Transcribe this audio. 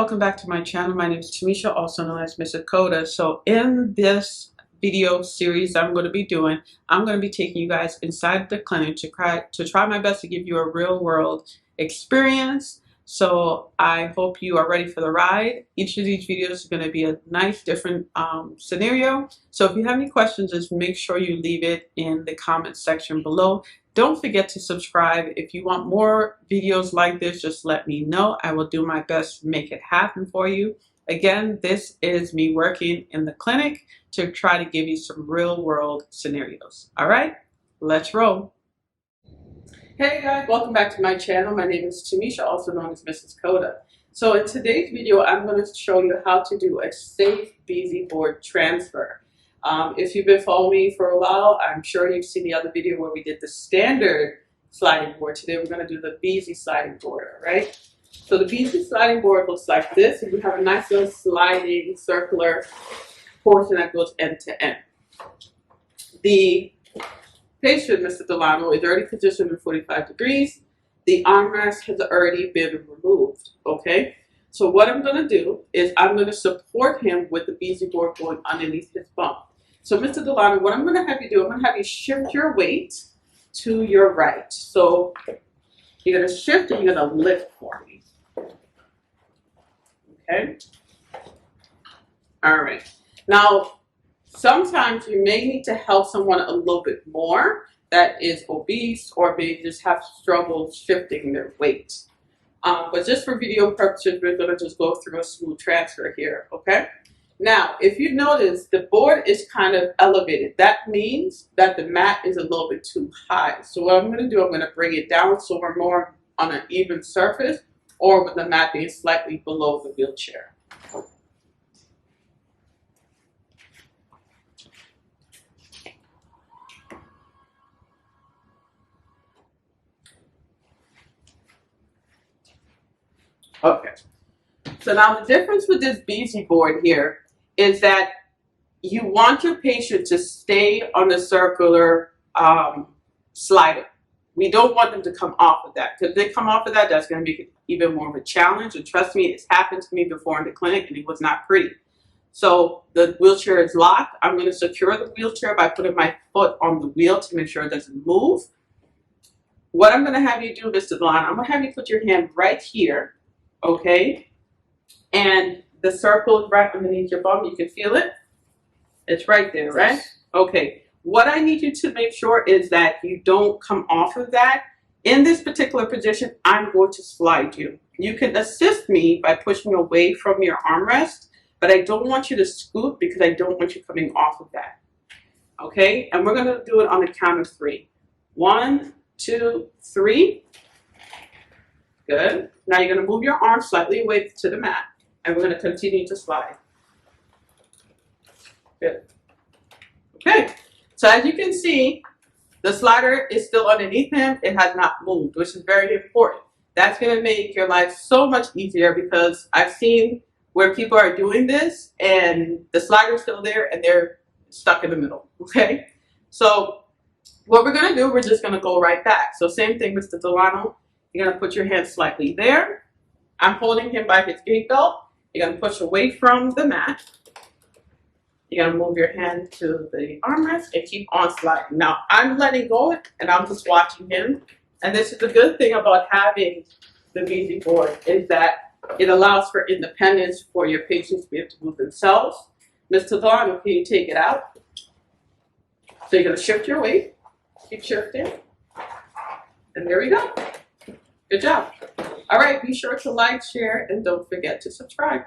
welcome back to my channel. My name is Tamisha, also known as Mrs. Coda. So in this video series I'm going to be doing, I'm going to be taking you guys inside the clinic to try my best to give you a real world experience. So I hope you are ready for the ride. Each of these videos is going to be a nice different scenario. So if you have any questions, just make sure you leave it in the comment section below. Don't forget to subscribe. If you want more videos like this, just let me know. I will do my best to make it happen for you. Again, this is me working in the clinic to try to give you some real world scenarios. All right, let's roll. Hey guys, welcome back to my channel. My name is Tamisha, also known as Mrs. Coda. So in today's video, I'm going to show you how to do a safe Beasy board transfer. If you've been following me for a while, I'm sure you've seen the other video where we did the standard sliding board. Today we're going to do the Beasy sliding board, all right? So the Beasy sliding board looks like this. And you have a nice little sliding circular portion that goes end to end. The patient, Mr. Delano, is already positioned in 45 degrees. The armrest has already been removed, okay? So what I'm going to do is I'm going to support him with the Beasy board going underneath his bump. So Mr. Delano, what I'm going to have you do, I'm going to have you shift your weight to your right. So you're going to shift and you're going to lift for me. Okay? All right. Now, sometimes you may need to help someone a little bit more that is obese or may just have struggle shifting their weight. But just for video purposes, we're going to just go through a smooth transfer here, okay? Now, if you notice, the board is kind of elevated. That means that the mat is a little bit too high. So what I'm going to do, I'm going to bring it down so we're more on an even surface, or with the mat being slightly below the wheelchair. Okay, so now the difference with this Beasy board here is that you want your patient to stay on the circular slider. We don't want them to come off of that, because if they come off of that, that's going to make it even more of a challenge. And trust me, it's happened to me before in the clinic and it was not pretty. So the wheelchair is locked. I'm going to secure the wheelchair by putting my foot on the wheel to make sure it doesn't move. What I'm going to have you do, Mr. Delano, I'm going to have you put your hand right here. Okay, and the circle is right underneath your bum. You can feel it. It's right there, right? Okay. What I need you to make sure is that you don't come off of that. In this particular position, I'm going to slide you. You can assist me by pushing away from your armrest, but I don't want you to scoot because I don't want you coming off of that. Okay, and we're going to do it on the count of 3. 1, 2, 3. Good. Now you're going to move your arm slightly away to the mat, and we're going to continue to slide. Good. Okay. So as you can see, the slider is still underneath him. It has not moved, which is very important. That's going to make your life so much easier, because I've seen where people are doing this and the slider is still there and they're stuck in the middle. Okay. So what we're going to do, we're just going to go right back. So same thing, Mr. Delano. You're going to put your hand slightly there. I'm holding him by his gait belt. You're going to push away from the mat. You're going to move your hand to the armrest and keep on sliding. Now, I'm letting go and I'm just watching him. And this is the good thing about having the Beasy board, is that it allows for independence for your patients to be able to move themselves. Mr. Delano, can you take it out? So you're going to shift your weight. Keep shifting. And there we go. Good job. All right, be sure to like, share, and don't forget to subscribe.